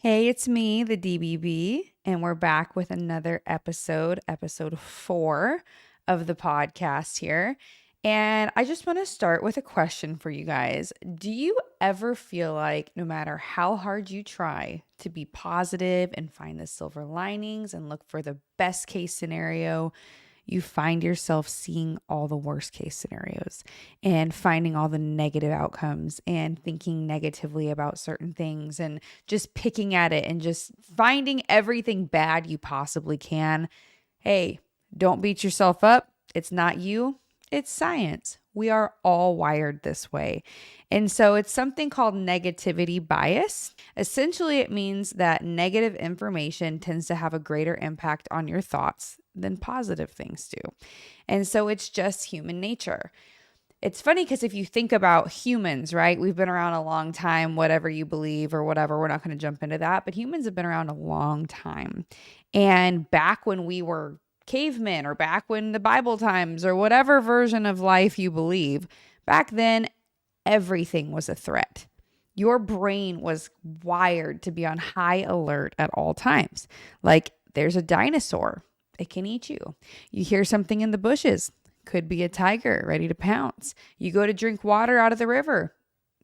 Hey, it's me, the DBB, and we're back with another episode 4 of the podcast here. And I just want to start with a question for you guys. Do you ever feel like no matter how hard you try to be positive and find the silver linings and look for the best case scenario, you find yourself seeing all the worst case scenarios and finding all the negative outcomes and thinking negatively about certain things and just picking at it and just finding everything bad you possibly can? Hey, don't beat yourself up. It's not you, it's science. We are all wired this way. And so it's something called negativity bias. Essentially, it means that negative information tends to have a greater impact on your thoughts than positive things do. And so it's just human nature. It's funny because if you think about humans, right? We've been around a long time, whatever you believe or whatever. We're not going to jump into that, but humans have been around a long time. And back when we were cavemen or back when the Bible times or whatever version of life you believe, back then, everything was a threat. Your brain was wired to be on high alert at all times. Like there's a dinosaur, it can eat you. You hear something in the bushes, could be a tiger ready to pounce. You go to drink water out of the river.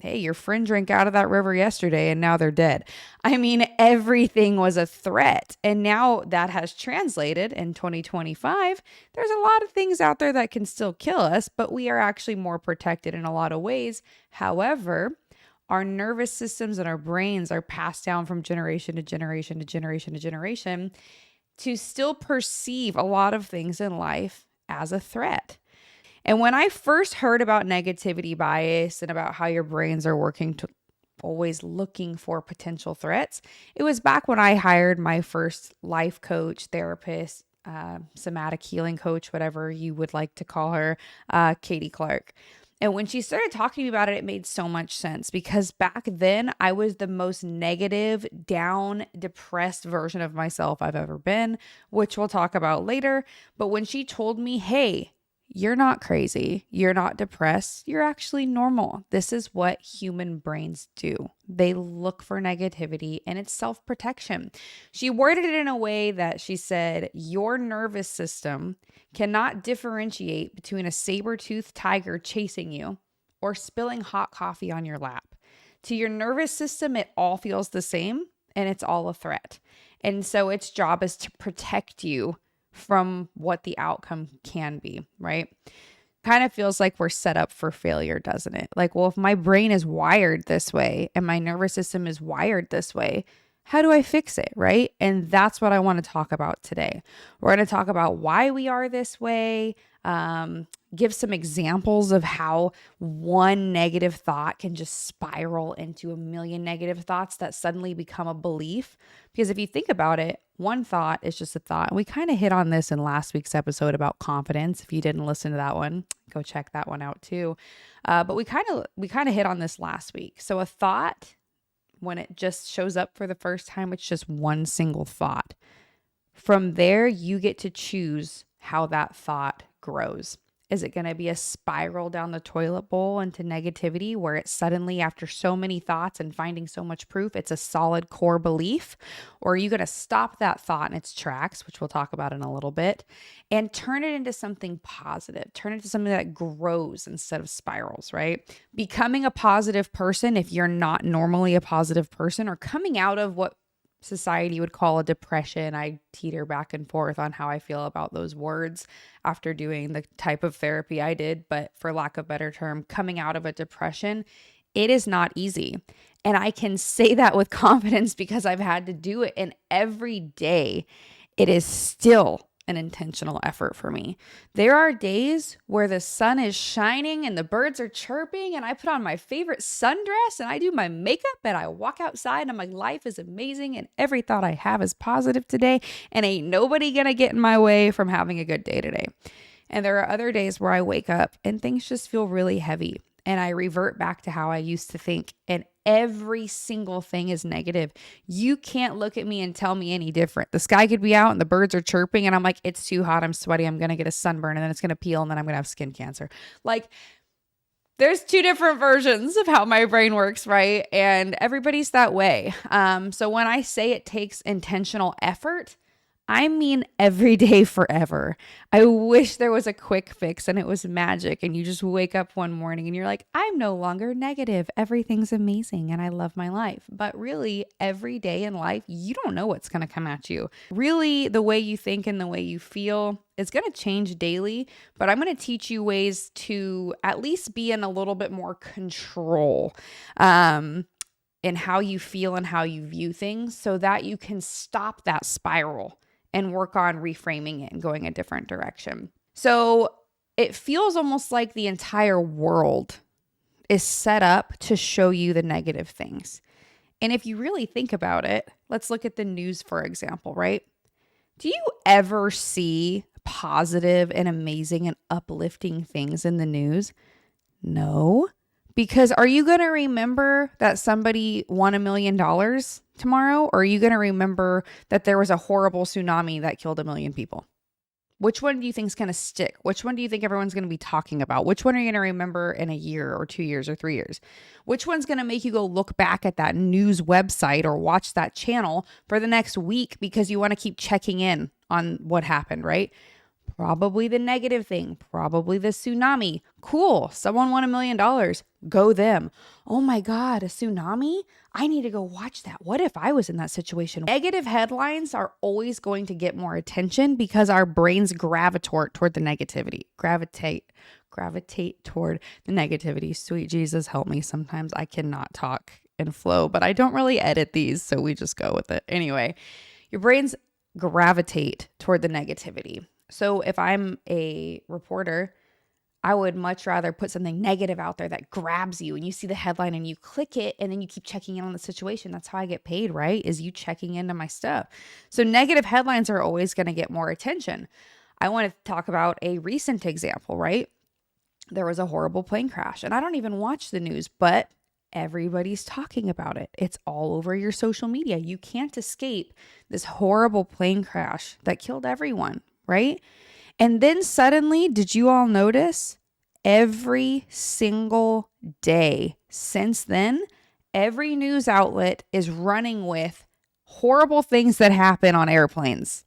Hey, your friend drank out of that river yesterday and now they're dead. I mean, everything was a threat. And now that has translated in 2025. There's a lot of things out there that can still kill us, but we are actually more protected in a lot of ways. However, our nervous systems and our brains are passed down from generation to generation to generation to generation to still perceive a lot of things in life as a threat. And when I first heard about negativity bias and about how your brains are working to always looking for potential threats, it was back when I hired my first life coach, therapist, somatic healing coach, whatever you would like to call her, Katie Clark. And when she started talking to me about it, it made so much sense because back then I was the most negative, down, depressed version of myself I've ever been, which we'll talk about later. But when she told me, hey, you're not crazy. You're not depressed. You're actually normal. This is what human brains do. They look for negativity and it's self-protection. She worded it in a way that she said, your nervous system cannot differentiate between a saber-toothed tiger chasing you or spilling hot coffee on your lap. To your nervous system, it all feels the same and it's all a threat. And so its job is to protect you from what the outcome can be, right? Kind of feels like we're set up for failure, doesn't it? Like, well, if my brain is wired this way and my nervous system is wired this way, how do I fix it, right? And that's what I want to talk about today. We're going to talk about why we are this way, give some examples of how one negative thought can just spiral into a million negative thoughts that suddenly become a belief. Because if you think about it, one thought is just a thought. And we kind of hit on this in last week's episode about confidence. If you didn't listen to that one, go check that one out too. But we kind of hit on this last week. So a thought, when it just shows up for the first time, it's just one single thought. From there, you get to choose how that thought grows. Is it going to be a spiral down the toilet bowl into negativity where it's suddenly, after so many thoughts and finding so much proof, it's a solid core belief? Or are you going to stop that thought in its tracks, which we'll talk about in a little bit, and turn it into something positive, turn it into something that grows instead of spirals, right? Becoming a positive person, if you're not normally a positive person, or coming out of what society would call a depression. I teeter back and forth on how I feel about those words after doing the type of therapy I did, but for lack of a better term, coming out of a depression, it is not easy. And I can say that with confidence because I've had to do it. And every day it is still an intentional effort for me. There are days where the sun is shining and the birds are chirping and I put on my favorite sundress and I do my makeup and I walk outside and I'm like, life is amazing and every thought I have is positive today and ain't nobody gonna get in my way from having a good day today. And there are other days where I wake up and things just feel really heavy and I revert back to how I used to think, and every single thing is negative. You can't look at me and tell me any different. The sky could be out and the birds are chirping and I'm like, it's too hot, I'm sweaty, I'm going to get a sunburn and then it's going to peel and then I'm going to have skin cancer. Like, There's two different versions of how my brain works, right? And everybody's that way. So when I say it takes intentional effort, I mean every day forever. I wish there was a quick fix and it was magic and you just wake up one morning and you're like, I'm no longer negative. Everything's amazing and I love my life. But really, every day in life, you don't know what's going to come at you. Really, the way you think and the way you feel is going to change daily. But I'm going to teach you ways to at least be in a little bit more control. In how you feel and how you view things so that you can stop that spiral and work on reframing it and going a different direction. So it feels almost like the entire world is set up to show you the negative things. And if you really think about it, let's look at the news, for example, right? Do you ever see positive and amazing and uplifting things in the news? No. Because are you going to remember that somebody won $1 million tomorrow? Or are you going to remember that there was a horrible tsunami that killed 1 million people? Which one do you think is going to stick? Which one do you think everyone's going to be talking about? Which one are you going to remember in a year or 2 years or 3 years? Which one's going to make you go look back at that news website or watch that channel for the next week because you want to keep checking in on what happened, right? Probably the negative thing, probably the tsunami. Cool, someone won $1 million. Go them. Oh my God, a tsunami? I need to go watch that. What if I was in that situation? Negative headlines are always going to get more attention because our brains gravitate toward the negativity. Gravitate toward the negativity. Sweet Jesus, help me. Sometimes I cannot talk and flow, but I don't really edit these, so we just go with it. Anyway, your brains gravitate toward the negativity. So if I'm a reporter, I would much rather put something negative out there that grabs you and you see the headline and you click it and then you keep checking in on the situation. That's how I get paid, right? Is you checking into my stuff. So negative headlines are always going to get more attention. I want to talk about a recent example, right? There was a horrible plane crash and I don't even watch the news, but everybody's talking about it. It's all over your social media. You can't escape this horrible plane crash that killed everyone, right? And then suddenly, did you all notice every single day since then, every news outlet is running with horrible things that happen on airplanes.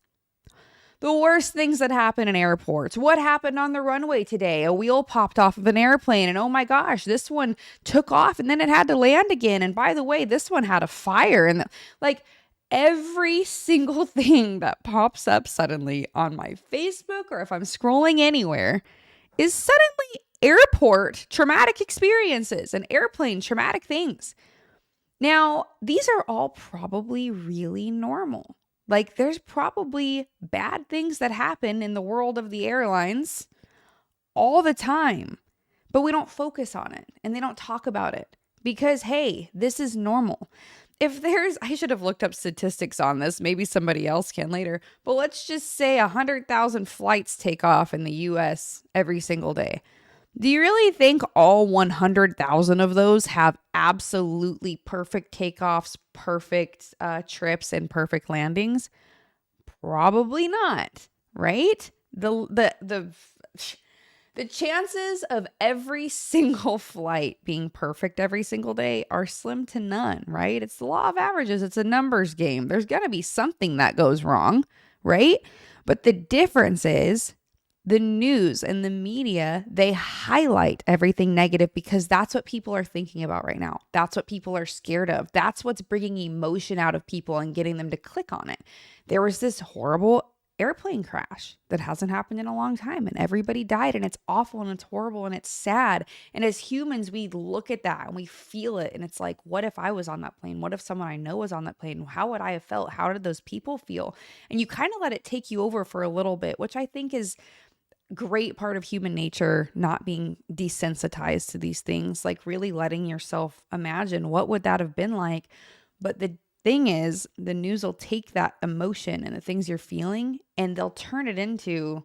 The worst things that happen in airports. What happened on the runway today? A wheel popped off of an airplane and oh my gosh, this one took off and then it had to land again. And by the way, this one had a fire and every single thing that pops up suddenly on my Facebook or if I'm scrolling anywhere is suddenly airport traumatic experiences and airplane traumatic things. Now, these are all probably really normal. Like there's probably bad things that happen in the world of the airlines all the time, but we don't focus on it and they don't talk about it because, hey, this is normal. I should have looked up statistics on this. Maybe somebody else can later, but let's just say 100,000 flights take off in the US every single day. Do you really think all 100,000 of those have absolutely perfect takeoffs, perfect trips, and perfect landings? Probably not, right? The chances of every single flight being perfect every single day are slim to none, right? It's the law of averages. It's a numbers game. There's going to be something that goes wrong, right? But the difference is the news and the media, they highlight everything negative because that's what people are thinking about right now. That's what people are scared of. That's what's bringing emotion out of people and getting them to click on it. There was this horrible airplane crash that hasn't happened in a long time and everybody died and it's awful and it's horrible and it's sad. And as humans, we look at that and we feel it. And it's like, what if I was on that plane? What if someone I know was on that plane? How would I have felt? How did those people feel? And you kind of let it take you over for a little bit, which I think is great part of human nature, not being desensitized to these things, like really letting yourself imagine what would that have been like. But the thing is, the news will take that emotion and the things you're feeling and they'll turn it into,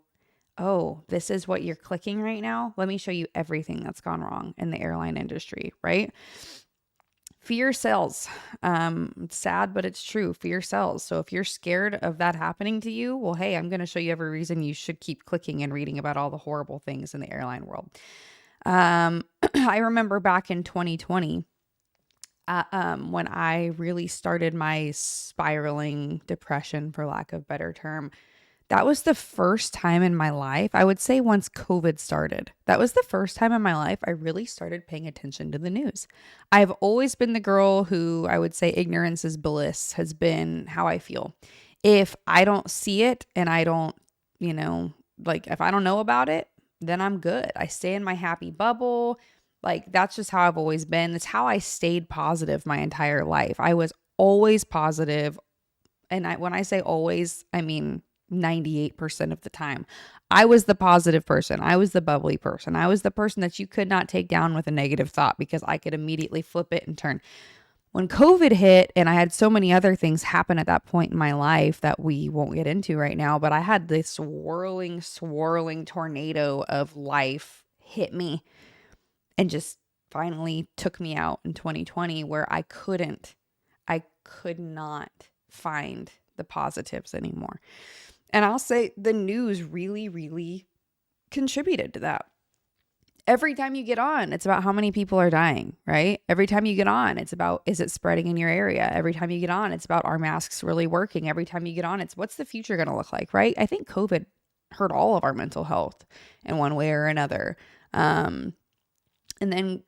oh, this is what you're clicking right now. Let me show you everything that's gone wrong in the airline industry, right? Fear sells. It's sad, but it's true. Fear sells. So if you're scared of that happening to you, well, hey, I'm going to show you every reason you should keep clicking and reading about all the horrible things in the airline world. I remember back in 2020, when I really started my spiraling depression, for lack of a better term. That was the first time in my life, I would say once COVID started, that was the first time in my life I really started paying attention to the news. I've always been the girl who, I would say, ignorance is bliss has been how I feel. If I don't see it and I don't, like if I don't know about it, then I'm good. I stay in my happy bubble. Like that's just how I've always been. It's how I stayed positive my entire life. I was always positive, and when I say always, I mean 98% of the time. I was the positive person. I was the bubbly person. I was the person that you could not take down with a negative thought because I could immediately flip it and turn. When COVID hit, and I had so many other things happen at that point in my life that we won't get into right now, but I had this swirling tornado of life hit me and just finally took me out in 2020, where I could not find the positives anymore. And I'll say the news really, really contributed to that. Every time you get on, it's about how many people are dying, right? Every time you get on, it's about, is it spreading in your area? Every time you get on, it's about, are masks really working? Every time you get on, it's what's the future going to look like, right? I think COVID hurt all of our mental health in one way or another. And then,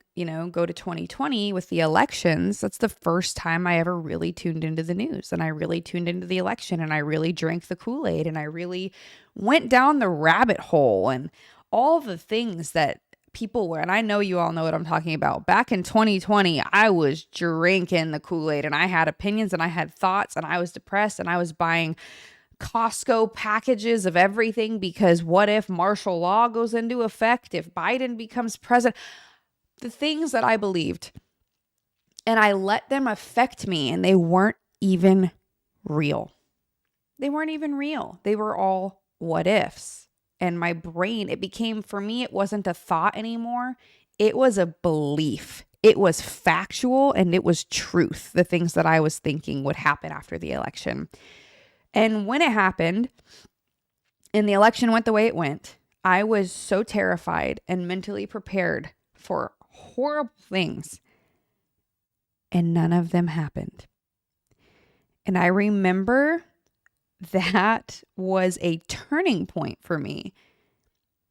go to 2020 with the elections. That's the first time I ever really tuned into the news, and I really tuned into the election, and I really drank the Kool-Aid, and I really went down the rabbit hole and all the things that people were. And I know you all know what I'm talking about. Back in 2020, I was drinking the Kool-Aid, and I had opinions and I had thoughts, and I was depressed, and I was buying Costco packages of everything because what if martial law goes into effect? If Biden becomes president? The things that I believed, and I let them affect me, and they weren't even real. They weren't even real. They were all what ifs. And my brain, it became, for me, it wasn't a thought anymore. It was a belief. It was factual, and it was truth. The things that I was thinking would happen after the election. And when it happened, and the election went the way it went, I was so terrified and mentally prepared for horrible things, and none of them happened. And I remember that was a turning point for me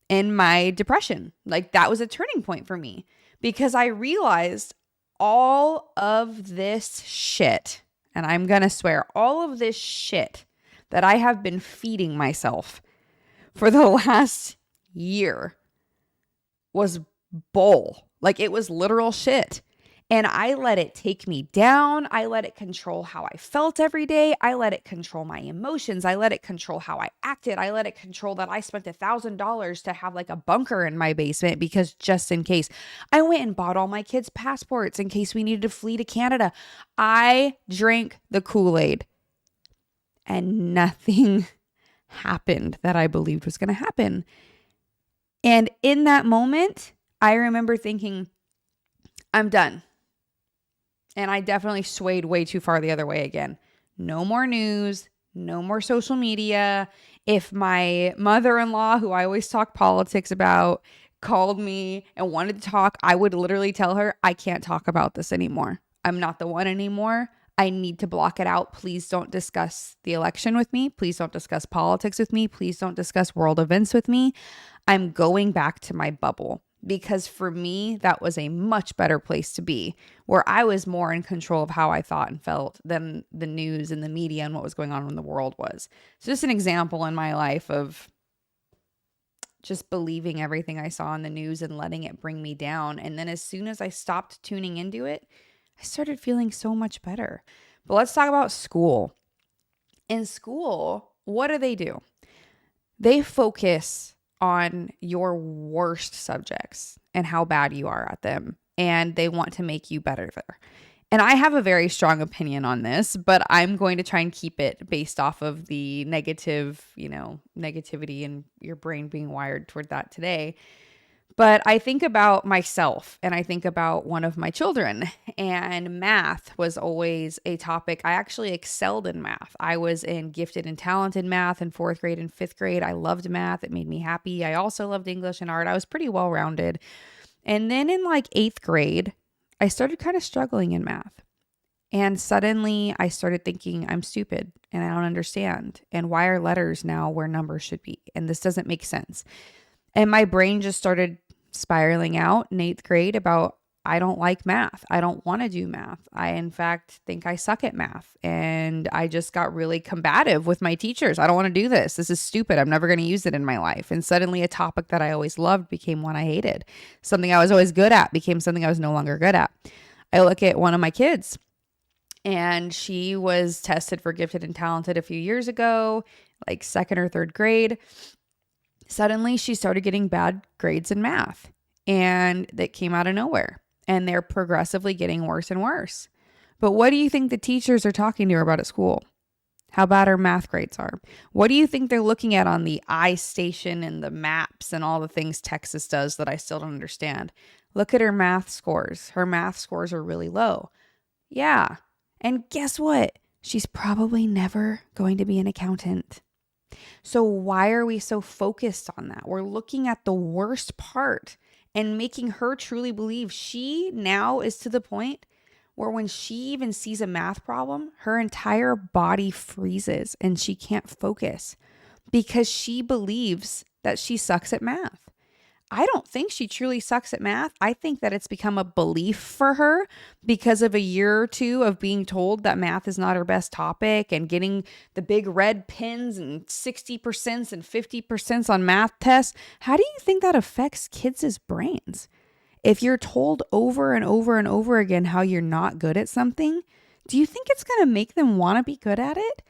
in my depression. Like that was a turning point for me because I realized all of this shit, and I'm going to swear, all of this shit that I have been feeding myself for the last year was bull. Like it was literal shit. And I let it take me down. I let it control how I felt every day. I let it control my emotions. I let it control how I acted. I let it control that I spent $1,000 to have like a bunker in my basement because just in case. I went and bought all my kids' passports in case we needed to flee to Canada. I drank the Kool-Aid and nothing happened that I believed was going to happen. And in that moment, I remember thinking, I'm done. And I definitely swayed way too far the other way again. No more news, no more social media. If my mother-in-law, who I always talk politics about, called me and wanted to talk, I would literally tell her, I can't talk about this anymore. I'm not the one anymore. I need to block it out. Please don't discuss the election with me. Please don't discuss politics with me. Please don't discuss world events with me. I'm going back to my bubble because for me, that was a much better place to be where I was more in control of how I thought and felt than the news and the media and what was going on in the world was. So just an example in my life of just believing everything I saw in the news and letting it bring me down. And then as soon as I stopped tuning into it, I started feeling so much better. But let's talk about school. In school, what do? They focus on your worst subjects and how bad you are at them. And they want to make you better there. And I have a very strong opinion on this, but I'm going to try and keep it based off of the negativity and your brain being wired toward that today. But I think about myself and I think about one of my children, and math was always a topic. I actually excelled in math. I was gifted and talented math in 4th grade and 5th grade. I loved math. It made me happy. I also loved English and art. I was pretty well-rounded. And then in like 8th grade, I started kind of struggling in math. And suddenly I started thinking I'm stupid and I don't understand. And why are letters now where numbers should be? And this doesn't make sense. And my brain just started spiraling out in 8th grade about I don't like math. I don't want to do math. I, in fact, think I suck at math. And I just got really combative with my teachers. I don't want to do this. This is stupid. I'm never going to use it in my life. And suddenly a topic that I always loved became one I hated. Something I was always good at became something I was no longer good at. I look at one of my kids, and she was tested for gifted and talented a few years ago, like 2nd or 3rd grade. Suddenly she started getting bad grades in math, and that came out of nowhere. And they're progressively getting worse and worse. But what do you think the teachers are talking to her about at school? How bad her math grades are. What do you think they're looking at on the iStation and the maps and all the things Texas does that I still don't understand? Look at her math scores. Her math scores are really low. Yeah. And guess what? She's probably never going to be an accountant. So why are we so focused on that? We're looking at the worst part and making her truly believe she now is to the point where when she even sees a math problem, her entire body freezes and she can't focus because she believes that she sucks at math. I don't think she truly sucks at math. I think that it's become a belief for her because of a year or two of being told that math is not her best topic and getting the big red pins and 60% and 50% on math tests. How do you think that affects kids' brains? If you're told over and over and over again how you're not good at something, do you think it's going to make them want to be good at it?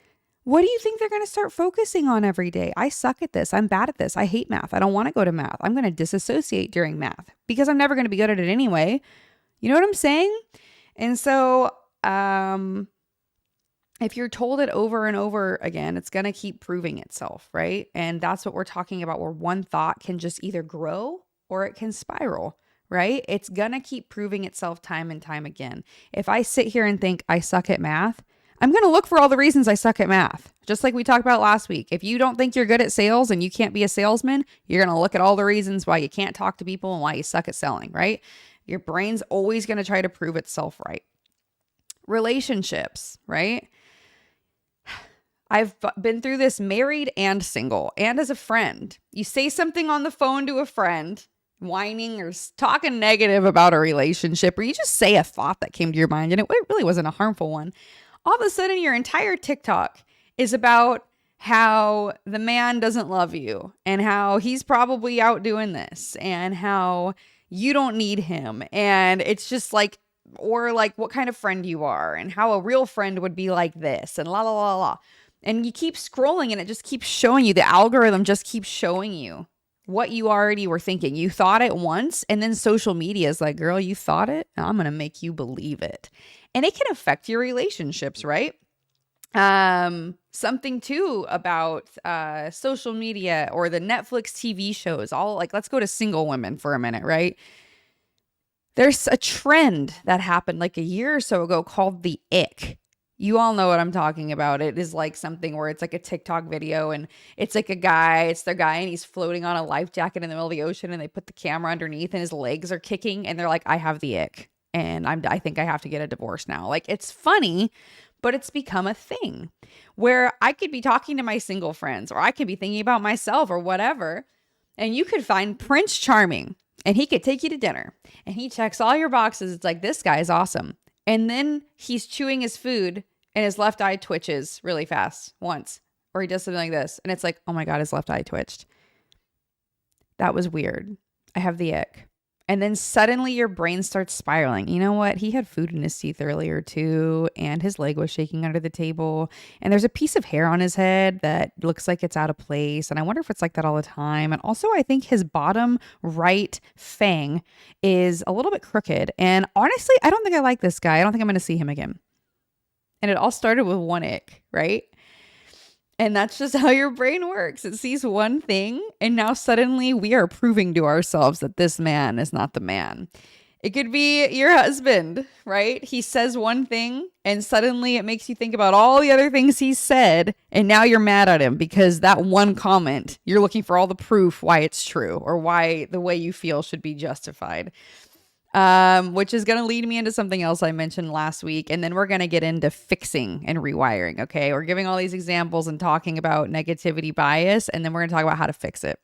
What do you think they're going to start focusing on every day? I suck at this. I'm bad at this. I hate math. I don't want to go to math. I'm going to disassociate during math because I'm never going to be good at it anyway. You know what I'm saying? And so if you're told it over and over again, it's going to keep proving itself, right? And that's what we're talking about, where one thought can just either grow or it can spiral, right? It's going to keep proving itself time and time again. If I sit here and think I suck at math, I'm going to look for all the reasons I suck at math. Just like we talked about last week. If you don't think you're good at sales and you can't be a salesman, you're going to look at all the reasons why you can't talk to people and why you suck at selling, right? Your brain's always going to try to prove itself right. Relationships, right? I've been through this married and single and as a friend. You say something on the phone to a friend, whining or talking negative about a relationship, or you just say a thought that came to your mind and it really wasn't a harmful one. All of a sudden, your entire TikTok is about how the man doesn't love you and how he's probably out doing this and how you don't need him. And it's just like, or like what kind of friend you are and how a real friend would be like this and la, la, la, la. And you keep scrolling and it just keeps showing you, the algorithm just keeps showing you what you already were thinking. You thought it once, and then social media is like, girl, you thought it? Now I'm going to make you believe it. And it can affect your relationships, right? Something too about social media or the Netflix TV shows. All like, let's go to single women for a minute, right? There's a trend that happened like a year or so ago called the ick. You all know what I'm talking about. It is like something where it's like a TikTok video and it's like it's the guy and he's floating on a life jacket in the middle of the ocean and they put the camera underneath and his legs are kicking and they're like, I have the ick and I think I have to get a divorce now. Like, it's funny, but it's become a thing where I could be talking to my single friends or I could be thinking about myself or whatever. And you could find Prince Charming and he could take you to dinner and he checks all your boxes. It's like, this guy is awesome. And then he's chewing his food and his left eye twitches really fast once, or he does something like this. And it's like, oh my God, his left eye twitched. That was weird. I have the ick. And then suddenly your brain starts spiraling. You know what? He had food in his teeth earlier too, and his leg was shaking under the table. And there's a piece of hair on his head that looks like it's out of place. And I wonder if it's like that all the time. And also, I think his bottom right fang is a little bit crooked. And honestly, I don't think I like this guy. I don't think I'm going to see him again. And it all started with one ick, right? And that's just how your brain works. It sees one thing, and now suddenly we are proving to ourselves that this man is not the man. It could be your husband, right? He says one thing and suddenly it makes you think about all the other things he said. And now you're mad at him because that one comment, you're looking for all the proof why it's true or why the way you feel should be justified. Which is going to lead me into something else I mentioned last week. And then we're going to get into fixing and rewiring. Okay. We're giving all these examples and talking about negativity bias. And then we're going to talk about how to fix it.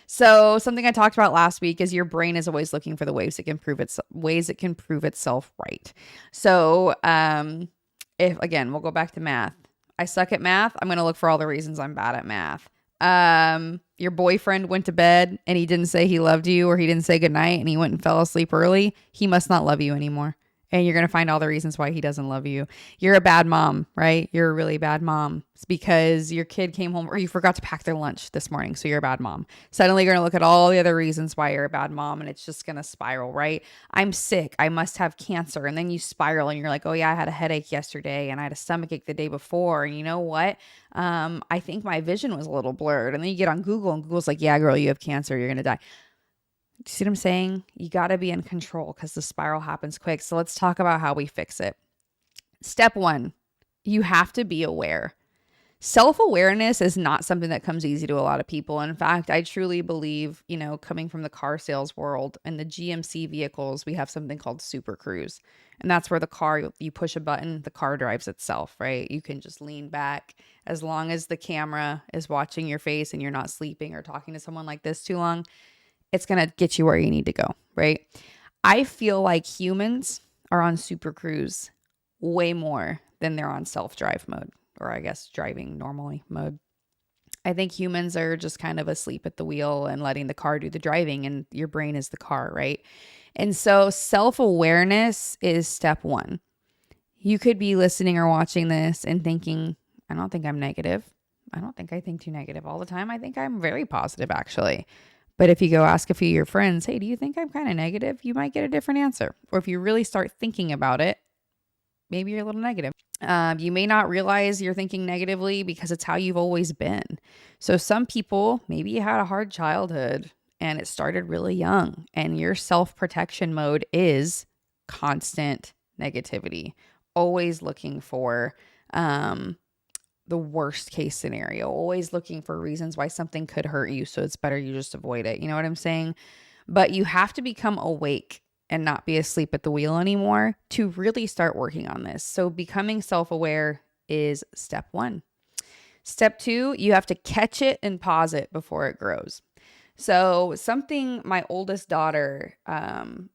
So something I talked about last week is your brain is always looking for the ways it can prove itself right. So if again, we'll go back to math. I suck at math. I'm going to look for all the reasons I'm bad at math. Your boyfriend went to bed and he didn't say he loved you or he didn't say goodnight and he went and fell asleep early. He must not love you anymore. And you're going to find all the reasons why he doesn't love you. You're a bad mom, right? You're a really bad mom. It's because your kid came home or you forgot to pack their lunch this morning. So you're a bad mom. Suddenly you're going to look at all the other reasons why you're a bad mom and it's just going to spiral, right? I'm sick. I must have cancer. And then you spiral and you're like, oh yeah, I had a headache yesterday and I had a stomachache the day before. And you know what? I think my vision was a little blurred. And then you get on Google and Google's like, yeah, girl, you have cancer. You're going to die. Do you see what I'm saying? You got to be in control because the spiral happens quick. So let's talk about how we fix it. Step 1, you have to be aware. Self-awareness is not something that comes easy to a lot of people. In fact, I truly believe, coming from the car sales world and the GMC vehicles, we have something called Super Cruise. And that's where the car, you push a button, the car drives itself, right? You can just lean back as long as the camera is watching your face and you're not sleeping or talking to someone like this too long. It's going to get you where you need to go, right? I feel like humans are on Super Cruise way more than they're on self-drive mode, or I guess driving normally mode. I think humans are just kind of asleep at the wheel and letting the car do the driving, and your brain is the car, right? And so self-awareness is step 1. You could be listening or watching this and thinking, I don't think I'm negative. I don't think I think too negative all the time. I think I'm very positive, actually. But if you go ask a few of your friends, hey, do you think I'm kind of negative? You might get a different answer. Or if you really start thinking about it, maybe you're a little negative. You may not realize you're thinking negatively because it's how you've always been. So some people, maybe you had a hard childhood and it started really young and your self-protection mode is constant negativity, always looking for the worst case scenario, always looking for reasons why something could hurt you. So it's better you just avoid it. You know what I'm saying? But you have to become awake and not be asleep at the wheel anymore to really start working on this. So becoming self-aware is step 1. Step 2, you have to catch it and pause it before it grows. So something, my oldest daughter,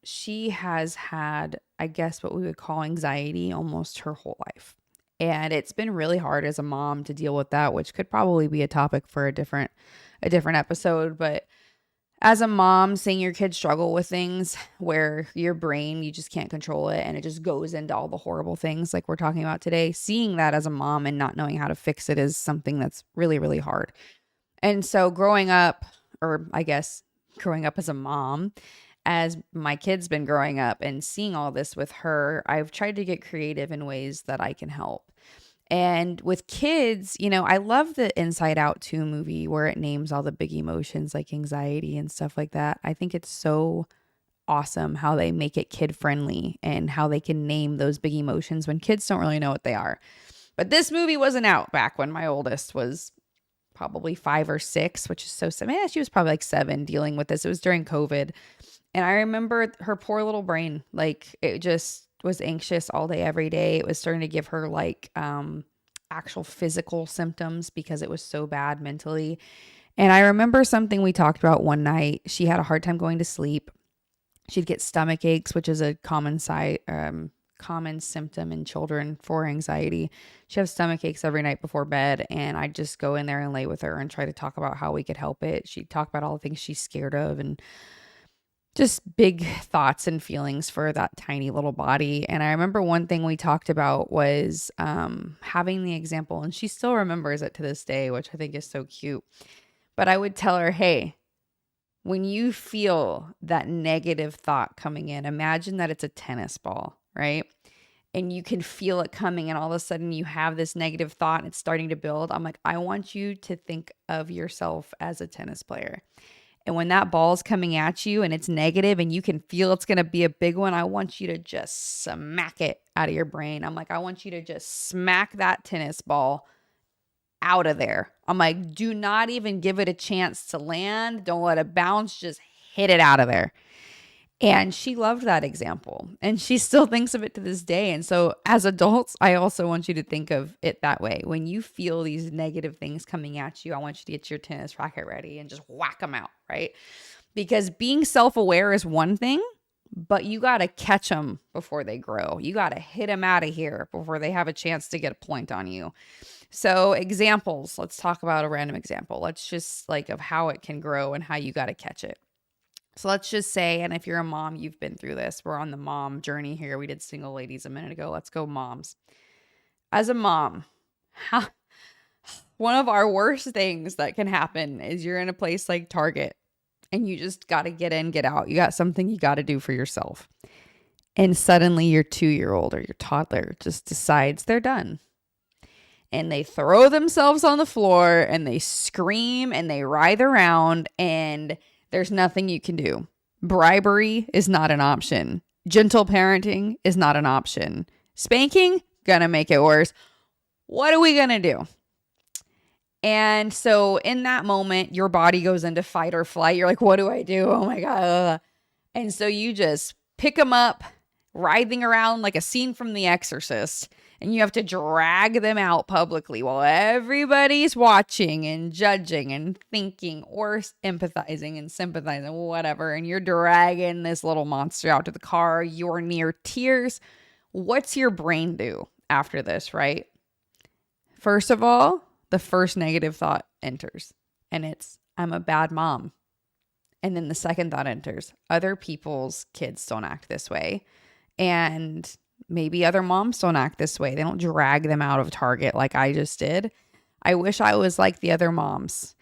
she has had, I guess what we would call anxiety almost her whole life. And it's been really hard as a mom to deal with that, which could probably be a topic for a different episode. But as a mom, seeing your kids struggle with things where your brain, you just can't control it and it just goes into all the horrible things like we're talking about today, seeing that as a mom and not knowing how to fix it is something that's really, really hard. And so growing up, or I guess growing up as a mom, as my kid's been growing up and seeing all this with her, I've tried to get creative in ways that I can help. And with kids, I love the Inside Out 2 movie where it names all the big emotions like anxiety and stuff like that. I think it's so awesome how they make it kid friendly and how they can name those big emotions when kids don't really know what they are. But this movie wasn't out back when my oldest was probably 5 or 6, which is so sad. Man, she was probably like 7 dealing with this. It was during COVID. And I remember her poor little brain, like it just was anxious all day, every day. It was starting to give her like actual physical symptoms because it was so bad mentally. And I remember something we talked about one night. She had a hard time going to sleep. She'd get stomach aches, which is a common symptom in children for anxiety. She'd have stomach aches every night before bed. And I'd just go in there and lay with her and try to talk about how we could help it. She'd talk about all the things she's scared of and just big thoughts and feelings for that tiny little body. And I remember one thing we talked about was having the example, and she still remembers it to this day, which I think is so cute. But I would tell her, hey, when you feel that negative thought coming in, imagine that it's a tennis ball, right? And you can feel it coming and all of a sudden you have this negative thought and it's starting to build. I'm like, I want you to think of yourself as a tennis player. And when that ball's coming at you and it's negative and you can feel it's going to be a big one, I want you to just smack it out of your brain. I'm like, I want you to just smack that tennis ball out of there. I'm like, do not even give it a chance to land. Don't let it bounce. Just hit it out of there. And she loved that example. And she still thinks of it to this day. And so as adults, I also want you to think of it that way. When you feel these negative things coming at you, I want you to get your tennis racket ready and just whack them out, right? Because being self-aware is one thing, but you got to catch them before they grow. You got to hit them out of here before they have a chance to get a point on you. So examples, let's talk about a random example. Let's just like of how it can grow and how you got to catch it. So let's just say, and if you're a mom, you've been through this. We're on the mom journey here. We did single ladies a minute ago. Let's go moms. As a mom, one of our worst things that can happen is you're in a place like Target and you just got to get in, get out. You got something you got to do for yourself. And suddenly your 2-year-old or your toddler just decides they're done. And they throw themselves on the floor and they scream and they writhe around and there's nothing you can do. Bribery is not an option. Gentle parenting is not an option. Spanking, gonna make it worse. What are we gonna do? And so in that moment, your body goes into fight or flight. You're like, what do I do? Oh my God. And so you just pick them up, writhing around like a scene from The Exorcist. And you have to drag them out publicly while everybody's watching and judging and thinking or empathizing and sympathizing, whatever. And you're dragging this little monster out to the car. You're near tears. What's your brain do after this, right? First of all, the first negative thought enters. And it's, I'm a bad mom. And then the second thought enters. Other people's kids don't act this way. And maybe other moms don't act this way. They don't drag them out of Target like I just did. I wish I was like the other moms.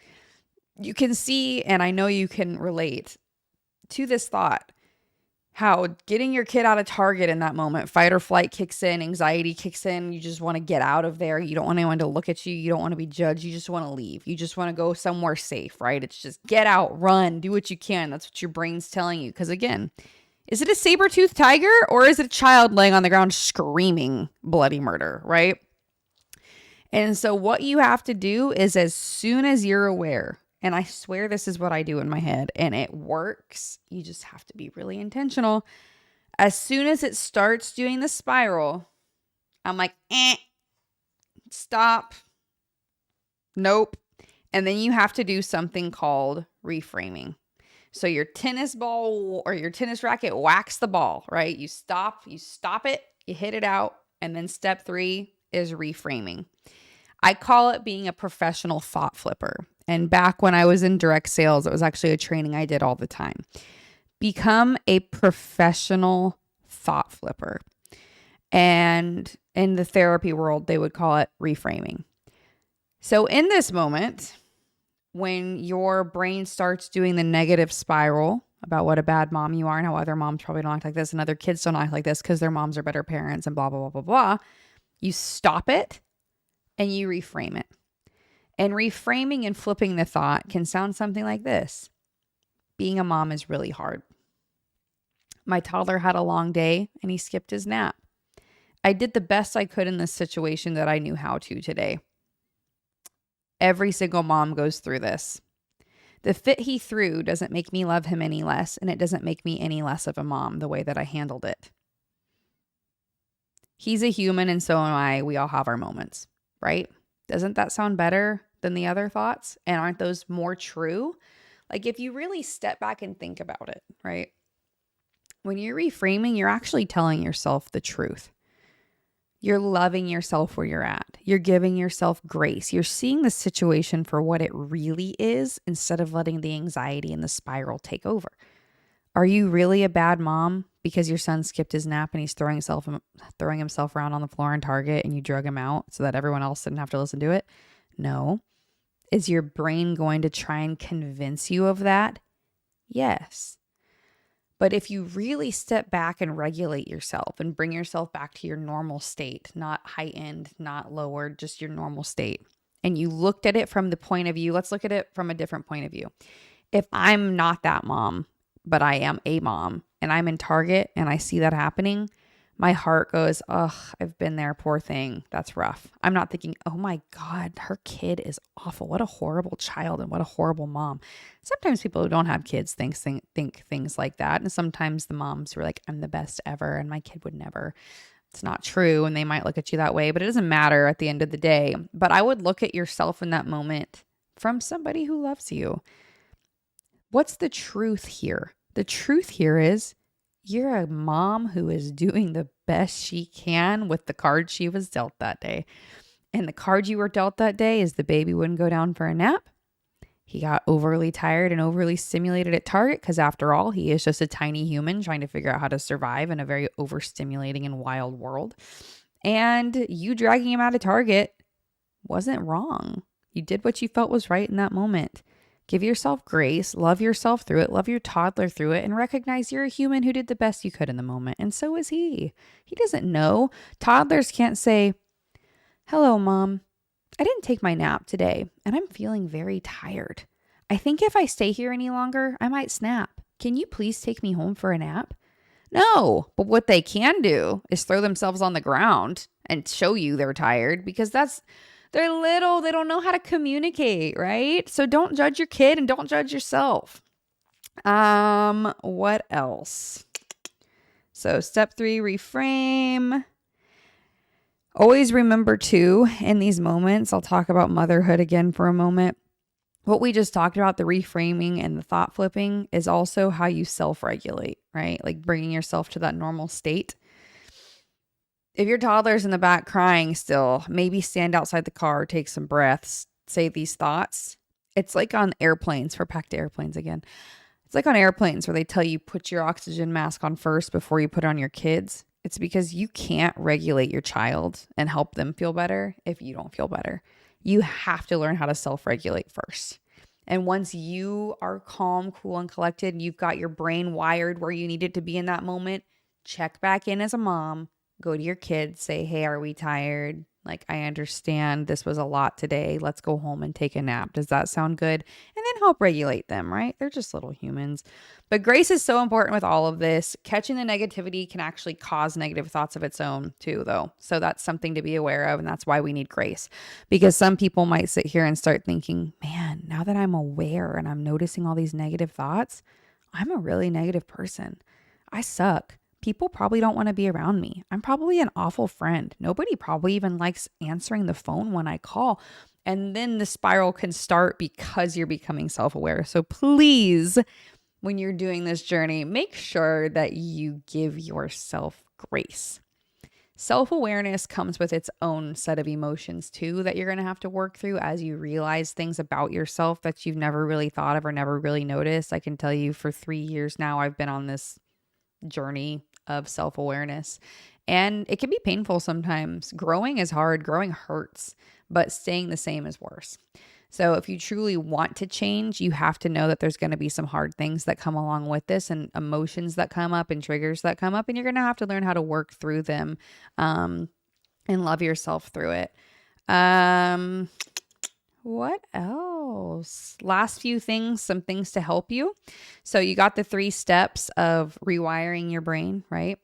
You can see, and I know you can relate to this thought, how getting your kid out of Target in that moment, fight or flight kicks in, anxiety kicks in. You just want to get out of there. You don't want anyone to look at you. You don't want to be judged. You just want to leave. You just want to go somewhere safe, right? It's just get out, run, do what you can. That's what your brain's telling you. Because again, is it a saber-toothed tiger or is it a child laying on the ground screaming bloody murder, right? And so what you have to do is as soon as you're aware, and I swear this is what I do in my head and it works, you just have to be really intentional. As soon as it starts doing the spiral, I'm like, stop. Nope. And then you have to do something called reframing. So your tennis ball or your tennis racket whacks the ball, right? You stop it, you hit it out. And then step 3 is reframing. I call it being a professional thought flipper. And back when I was in direct sales, it was actually a training I did all the time. Become a professional thought flipper. And in the therapy world, they would call it reframing. So in this moment, when your brain starts doing the negative spiral about what a bad mom you are and how other moms probably don't act like this and other kids don't act like this because their moms are better parents and blah, blah, blah, blah, blah, you stop it and you reframe it. And reframing and flipping the thought can sound something like this. Being a mom is really hard. My toddler had a long day and he skipped his nap. I did the best I could in this situation that I knew how to today. Every single mom goes through this. The fit he threw doesn't make me love him any less, and it doesn't make me any less of a mom the way that I handled it. He's a human and so am I. We all have our moments, right? Doesn't that sound better than the other thoughts? And aren't those more true? Like if you really step back and think about it, right? When you're reframing, you're actually telling yourself the truth. You're loving yourself where you're at. You're giving yourself grace. You're seeing the situation for what it really is instead of letting the anxiety and the spiral take over. Are you really a bad mom because your son skipped his nap and he's throwing himself around on the floor in Target and you drug him out so that everyone else didn't have to listen to it? No. Is your brain going to try and convince you of that? Yes. But if you really step back and regulate yourself and bring yourself back to your normal state, not heightened, not lowered, just your normal state, and you looked at it from the point of view, let's look at it from a different point of view. If I'm not that mom, but I am a mom and I'm in Target and I see that happening, my heart goes, ugh, I've been there, poor thing. That's rough. I'm not thinking, oh my God, her kid is awful. What a horrible child and what a horrible mom. Sometimes people who don't have kids think things like that. And sometimes the moms who are like, I'm the best ever and my kid would never. It's not true. And they might look at you that way, but it doesn't matter at the end of the day. But I would look at yourself in that moment from somebody who loves you. What's the truth here? The truth here is you're a mom who is doing the best she can with the card she was dealt that day. And the card you were dealt that day is the baby wouldn't go down for a nap. He got overly tired and overly stimulated at Target because after all, he is just a tiny human trying to figure out how to survive in a very overstimulating and wild world. And you dragging him out of Target wasn't wrong. You did what you felt was right in that moment. Give yourself grace, love yourself through it, love your toddler through it, and recognize you're a human who did the best you could in the moment. And so is he. He doesn't know. Toddlers can't say, hello, Mom. I didn't take my nap today, and I'm feeling very tired. I think if I stay here any longer, I might snap. Can you please take me home for a nap? No, but what they can do is throw themselves on the ground and show you they're tired because they're little, they don't know how to communicate, right? So don't judge your kid and don't judge yourself. What else? So step 3, reframe. Always remember too, in these moments, I'll talk about motherhood again for a moment. What we just talked about, the reframing and the thought flipping, is also how you self-regulate, right? Like bringing yourself to that normal state. If your toddler's in the back crying still, maybe stand outside the car, take some breaths, say these thoughts. It's like on airplanes, we're back to airplanes again. It's like on airplanes where they tell you put your oxygen mask on first before you put it on your kids. It's because you can't regulate your child and help them feel better if you don't feel better. You have to learn how to self-regulate first. And once you are calm, cool, and collected, and you've got your brain wired where you need it to be in that moment, check back in as a mom. Go to your kids, say, hey, are we tired? Like, I understand this was a lot today. Let's go home and take a nap. Does that sound good? And then help regulate them, right? They're just little humans. But grace is so important with all of this. Catching the negativity can actually cause negative thoughts of its own too, though. So that's something to be aware of. And that's why we need grace. Because some people might sit here and start thinking, man, now that I'm aware and I'm noticing all these negative thoughts, I'm a really negative person. I suck. People probably don't want to be around me. I'm probably an awful friend. Nobody probably even likes answering the phone when I call. And then the spiral can start because you're becoming self-aware. So please, when you're doing this journey, make sure that you give yourself grace. Self-awareness comes with its own set of emotions too that you're going to have to work through as you realize things about yourself that you've never really thought of or never really noticed. I can tell you for 3 years now, I've been on this journey of self-awareness, and it can be painful sometimes. Growing is hard, growing hurts, but staying the same is worse. So if you truly want to change, you have to know that there's going to be some hard things that come along with this and emotions that come up and triggers that come up, and you're going to have to learn how to work through them and love yourself through it. What else? Last few things, some things to help you. So you got the 3 steps of rewiring your brain, right?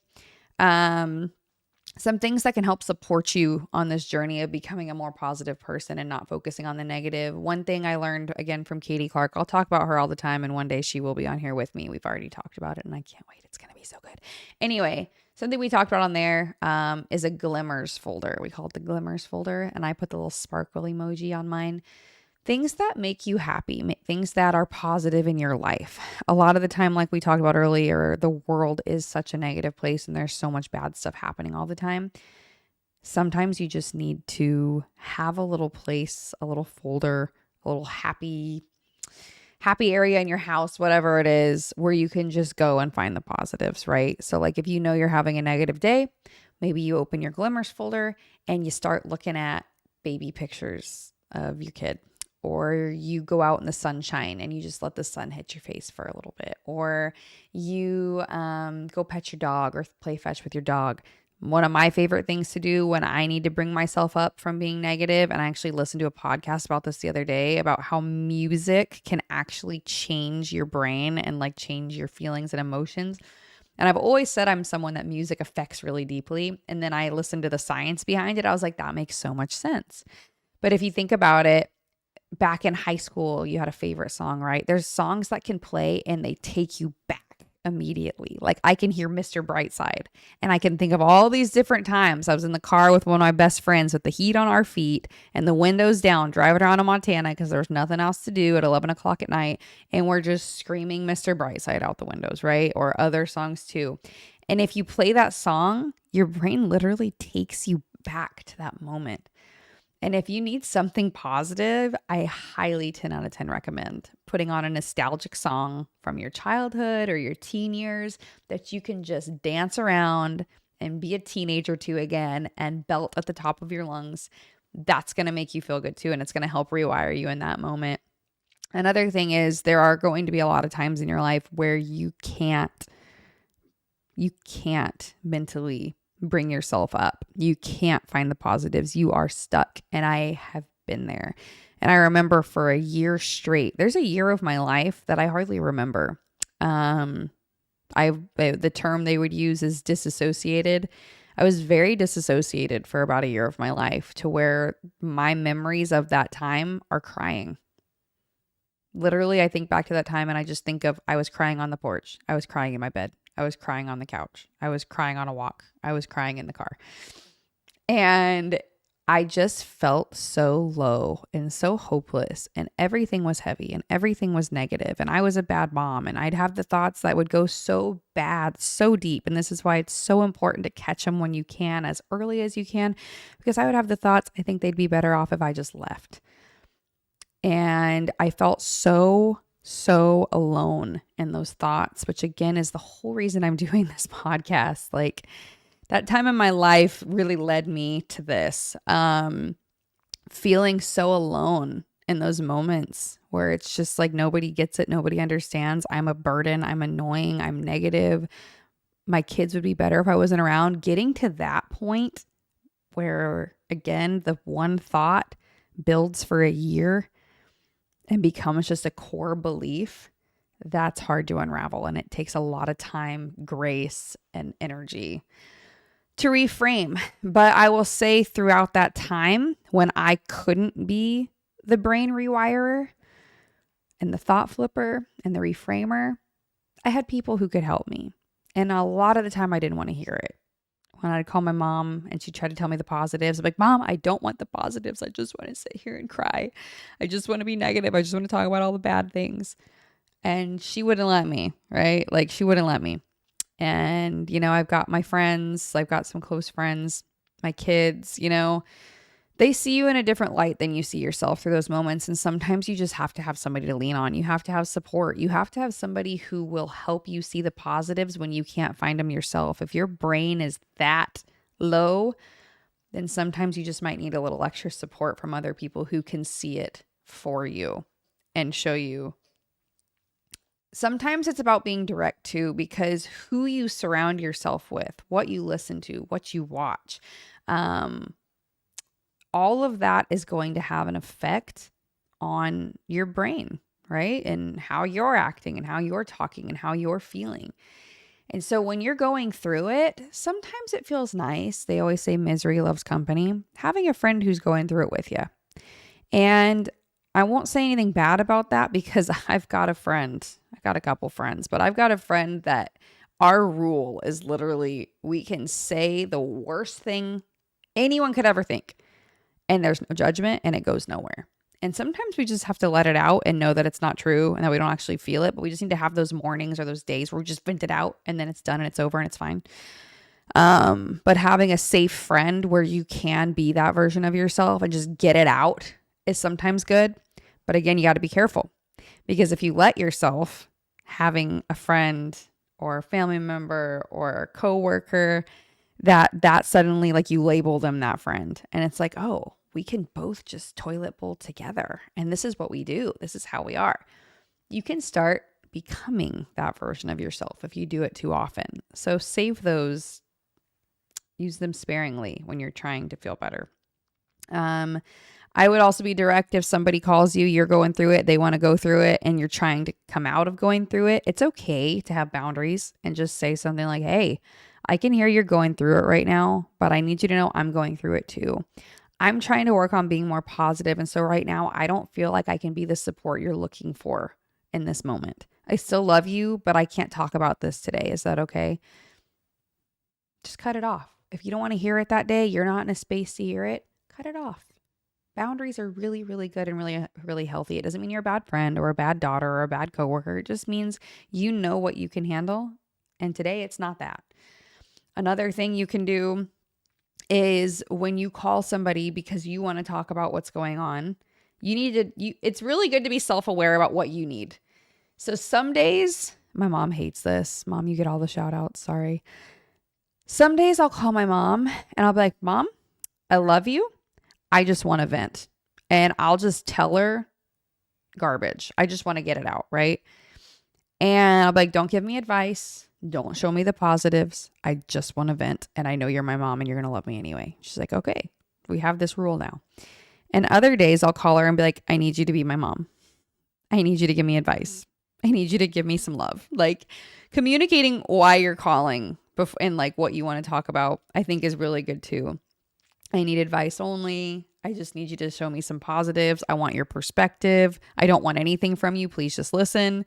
Some things that can help support you on this journey of becoming a more positive person and not focusing on the negative. One thing I learned again from Katie Clark, I'll talk about her all the time, and one day she will be on here with me. We've already talked about it and I can't wait. It's going to be so good. Anyway, something we talked about on there is a glimmers folder. We call it the glimmers folder, and I put the little sparkle emoji on mine. Things that make you happy, things that are positive in your life. A lot of the time, like we talked about earlier, the world is such a negative place and there's so much bad stuff happening all the time. Sometimes you just need to have a little place, a little folder, a little happy area in your house, whatever it is, where you can just go and find the positives, right? So like if you know you're having a negative day, maybe you open your glimmers folder and you start looking at baby pictures of your kid. Or you go out in the sunshine and you just let the sun hit your face for a little bit. Or you go pet your dog or play fetch with your dog. One of my favorite things to do when I need to bring myself up from being negative, and I actually listened to a podcast about this the other day about how music can actually change your brain and like change your feelings and emotions. And I've always said I'm someone that music affects really deeply. And then I listened to the science behind it. I was like, that makes so much sense. But if you think about it, back in high school, you had a favorite song, right? There's songs that can play and they take you back immediately. Like I can hear Mr. Brightside and I can think of all these different times I was in the car with one of my best friends with the heat on our feet and the windows down, driving around in Montana because there was nothing else to do at 11 o'clock at night. And we're just screaming Mr. Brightside out the windows, right? Or other songs too. And if you play that song, your brain literally takes you back to that moment. And if you need something positive, I highly 10 out of 10 recommend putting on a nostalgic song from your childhood or your teen years that you can just dance around and be a teenager to again and belt at the top of your lungs. That's going to make you feel good too. And it's going to help rewire you in that moment. Another thing is there are going to be a lot of times in your life where you can't mentally bring yourself up. You can't find the positives. You are stuck. And I have been there. And I remember for a year straight, there's a year of my life that I hardly remember. The term they would use is disassociated. I was very disassociated for about a year of my life to where my memories of that time are crying. Literally, I think back to that time and I just think of I was crying on the porch. I was crying in my bed. I was crying on the couch. I was crying on a walk. I was crying in the car. And I just felt so low and so hopeless and everything was heavy and everything was negative and I was a bad mom and I'd have the thoughts that would go so bad, so deep. And this is why it's so important to catch them when you can, as early as you can, because I would have the thoughts, I think they'd be better off if I just left. And I felt so alone in those thoughts, which again is the whole reason I'm doing this podcast. Like that time in my life really led me to this, feeling so alone in those moments where it's just like nobody gets it. Nobody understands. I'm a burden. I'm annoying. I'm negative. My kids would be better if I wasn't around. Getting to that point where again, the one thought builds for a year and becomes just a core belief, that's hard to unravel. And it takes a lot of time, grace, and energy to reframe. But I will say throughout that time when I couldn't be the brain rewirer and the thought flipper and the reframer, I had people who could help me. And a lot of the time I didn't want to hear it. When I'd call my mom and she'd try to tell me the positives, I'm like, Mom, I don't want the positives. I just want to sit here and cry. I just want to be negative. I just want to talk about all the bad things. And she wouldn't let me, right? Like she wouldn't let me. And, I've got my friends, I've got some close friends, my kids, they see you in a different light than you see yourself through those moments. And sometimes you just have to have somebody to lean on. You have to have support. You have to have somebody who will help you see the positives when you can't find them yourself. If your brain is that low, then sometimes you just might need a little extra support from other people who can see it for you and show you. Sometimes it's about being direct too, because who you surround yourself with, what you listen to, what you watch, all of that is going to have an effect on your brain, right? And how you're acting and how you're talking and how you're feeling. And so when you're going through it, sometimes it feels nice. They always say misery loves company. Having a friend who's going through it with you. And I won't say anything bad about that because I've got a friend. I've got a couple friends, but I've got a friend that our rule is literally we can say the worst thing anyone could ever think. And there's no judgment and it goes nowhere. And sometimes we just have to let it out and know that it's not true and that we don't actually feel it. But we just need to have those mornings or those days where we just vent it out and then it's done and it's over and it's fine. But having a safe friend where you can be that version of yourself and just get it out is sometimes good. But again, you got to be careful because if you let yourself having a friend or a family member or a coworker that suddenly like you label them that friend and it's like, oh, we can both just toilet bowl together. And this is what we do. This is how we are. You can start becoming that version of yourself if you do it too often. So save those Use them sparingly when you're trying to feel better. I would also be direct if somebody calls you, you're going through it, they want to go through it, and you're trying to come out of going through it. It's okay to have boundaries and just say something like, hey, I can hear you're going through it right now, but I need you to know I'm going through it too. I'm trying to work on being more positive, and so right now I don't feel like I can be the support you're looking for in this moment. I still love you, but I can't talk about this today. Is that okay? Just cut it off. If you don't want to hear it that day, you're not in a space to hear it, cut it off. Boundaries are really, really good and really, really healthy. It doesn't mean you're a bad friend or a bad daughter or a bad coworker. It just means you know what you can handle. And today it's not that. Another thing you can do is when you call somebody because you want to talk about what's going on, it's really good to be self-aware about what you need. So some days, my mom hates this. Mom, you get all the shout outs. Sorry. Some days I'll call my mom and I'll be like, Mom, I love you. I just want to vent. And I'll just tell her garbage. I just want to get it out, right? And I'll be like, don't give me advice. Don't show me the positives. I just want to vent. And I know you're my mom and you're going to love me anyway. She's like, okay, we have this rule now. And other days I'll call her and be like, I need you to be my mom. I need you to give me advice. I need you to give me some love. Like communicating why you're calling and like what you want to talk about, I think is really good too. I need advice only. I just need you to show me some positives. I want your perspective. I don't want anything from you. Please just listen.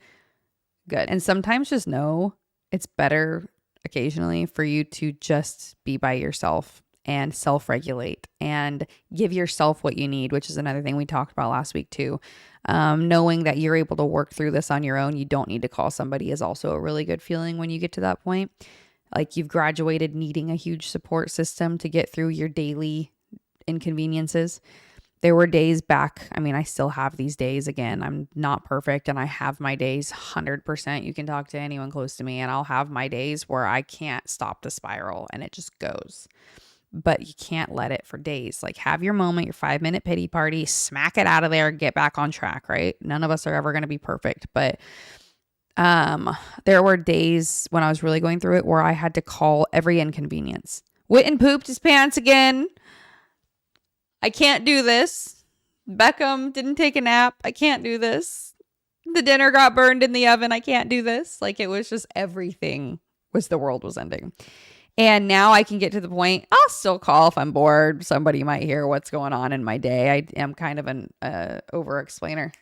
Good. And sometimes just know it's better occasionally for you to just be by yourself and self-regulate and give yourself what you need, which is another thing we talked about last week too. Knowing that you're able to work through this on your own, you don't need to call somebody is also a really good feeling when you get to that point. Like you've graduated needing a huge support system to get through your daily inconveniences. There were days back. I mean, I still have these days. Again, I'm not perfect and I have my days 100%. You can talk to anyone close to me and I'll have my days where I can't stop the spiral and it just goes. But you can't let it for days. Like have your moment, your 5-minute pity party, smack it out of there, get back on track, right? None of us are ever going to be perfect, but there were days when I was really going through it where I had to call every inconvenience. Witten pooped his pants again. I can't do this. Beckham didn't take a nap. I can't do this. The dinner got burned in the oven. I can't do this. Like it was just everything was the world was ending. And now I can get to the point, I'll still call if I'm bored. Somebody might hear what's going on in my day. I am kind of an over explainer.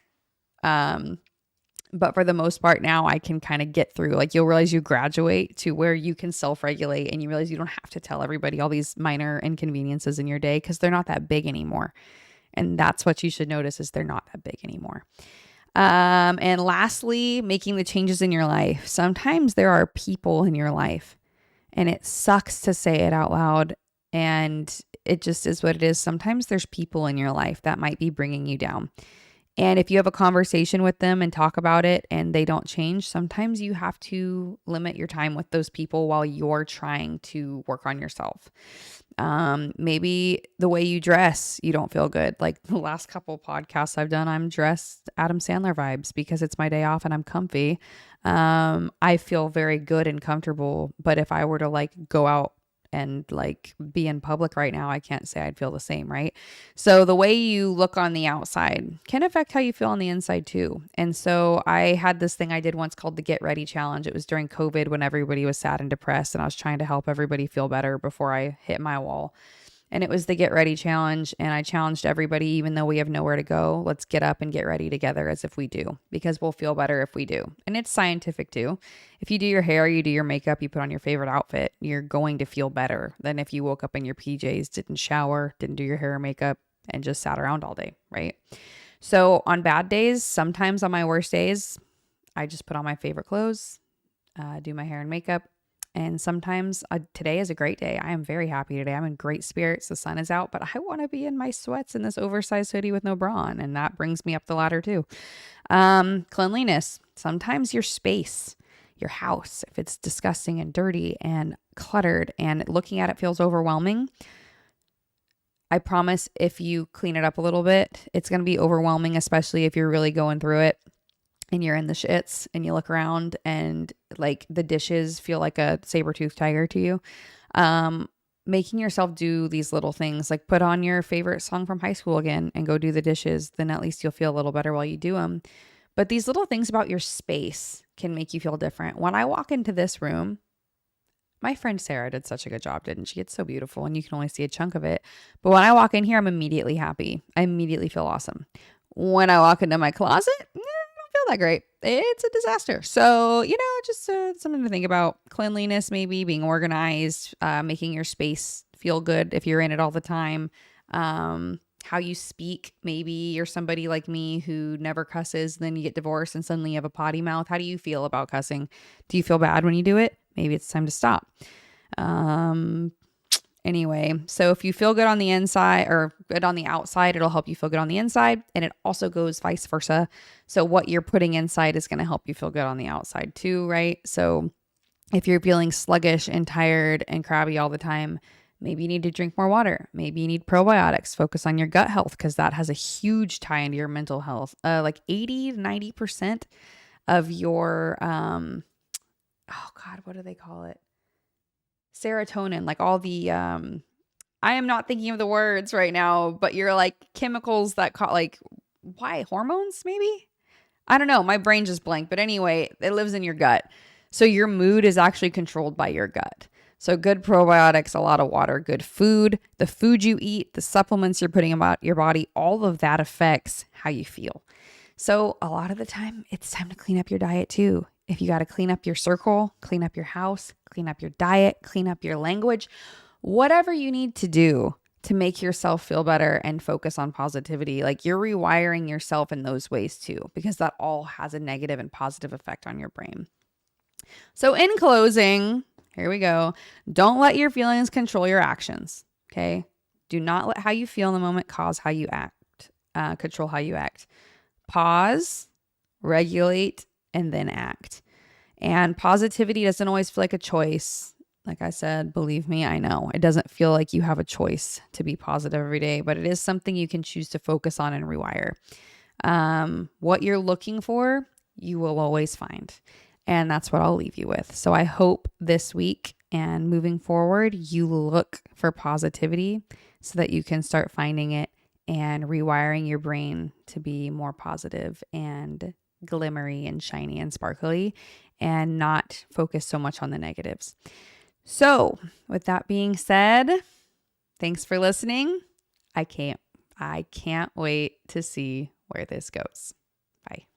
But for the most part now I can kind of get through, like you'll realize you graduate to where you can self-regulate and you realize you don't have to tell everybody all these minor inconveniences in your day because they're not that big anymore. And that's what you should notice is they're not that big anymore. And lastly, making the changes in your life. Sometimes there are people in your life and it sucks to say it out loud and it just is what it is. Sometimes there's people in your life that might be bringing you down. And if you have a conversation with them and talk about it and they don't change, sometimes you have to limit your time with those people while you're trying to work on yourself. Maybe the way you dress, you don't feel good. Like the last couple podcasts I've done, I'm dressed Adam Sandler vibes because it's my day off and I'm comfy. I feel very good and comfortable. But if I were to like go out and like be in public right now, I can't say I'd feel the same, right? So the way you look on the outside can affect how you feel on the inside too. And so I had this thing I did once called the Get Ready Challenge. It was during COVID when everybody was sad and depressed and I was trying to help everybody feel better before I hit my wall. And it was the Get Ready Challenge. And I challenged everybody, even though we have nowhere to go, let's get up and get ready together as if we do, because we'll feel better if we do. And it's scientific too. If you do your hair, you do your makeup, you put on your favorite outfit, you're going to feel better than if you woke up in your PJs, didn't shower, didn't do your hair or makeup, and just sat around all day, right? So on bad days, sometimes on my worst days, I just put on my favorite clothes, do my hair and makeup. And sometimes today is a great day. I am very happy today. I'm in great spirits. The sun is out, but I want to be in my sweats in this oversized hoodie with no bra on. And that brings me up the ladder too. Cleanliness. Sometimes your space, your house, if it's disgusting and dirty and cluttered and looking at it feels overwhelming, I promise if you clean it up a little bit, it's going to be overwhelming, especially if you're really going through it. And you're in the shits and you look around and like the dishes feel like a saber-toothed tiger to you. making yourself do these little things, like put on your favorite song from high school again and go do the dishes, then at least you'll feel a little better while you do them. But these little things about your space can make you feel different. When I walk into this room, my friend Sarah did such a good job, didn't she? It's so beautiful and you can only see a chunk of it. But when I walk in here, I'm immediately happy. I immediately feel awesome. When I walk into my closet, I don't feel that great. It's a disaster. So, just something to think about. Cleanliness, maybe being organized, making your space feel good if you're in it all the time. How you speak. Maybe you're somebody like me who never cusses, then you get divorced and suddenly you have a potty mouth. How do you feel about cussing? Do you feel bad when you do it? Maybe it's time to stop. Anyway, so if you feel good on the inside or good on the outside, it'll help you feel good on the inside. And it also goes vice versa. So what you're putting inside is going to help you feel good on the outside too, right? So if you're feeling sluggish and tired and crabby all the time, maybe you need to drink more water. Maybe you need probiotics. Focus on your gut health because that has a huge tie into your mental health. Like 80 to 90% of your, what do they call it? Serotonin, like all the, I am not thinking of the words right now, but you're like chemicals that why hormones maybe? I don't know. My brain just blanked. But anyway, it lives in your gut. So your mood is actually controlled by your gut. So good probiotics, a lot of water, good food, the food you eat, the supplements you're putting about your body, all of that affects how you feel. So a lot of the time, it's time to clean up your diet too. If you got to clean up your circle, clean up your house, clean up your diet, clean up your language, whatever you need to do to make yourself feel better and focus on positivity, like you're rewiring yourself in those ways too, because that all has a negative and positive effect on your brain. So in closing, here we go. Don't let your feelings control your actions. Okay. Do not let how you feel in the moment cause how you act, control how you act. Pause, regulate, and then act. And positivity doesn't always feel like a choice. Like I said, believe me, I know it doesn't feel like you have a choice to be positive every day, but it is something you can choose to focus on and rewire. What you're looking for, you will always find. And that's what I'll leave you with. So I hope this week and moving forward, you look for positivity so that you can start finding it and rewiring your brain to be more positive and glimmery and shiny and sparkly and not focus so much on the negatives. So with that being said, thanks for listening. I can't wait to see where this goes. Bye.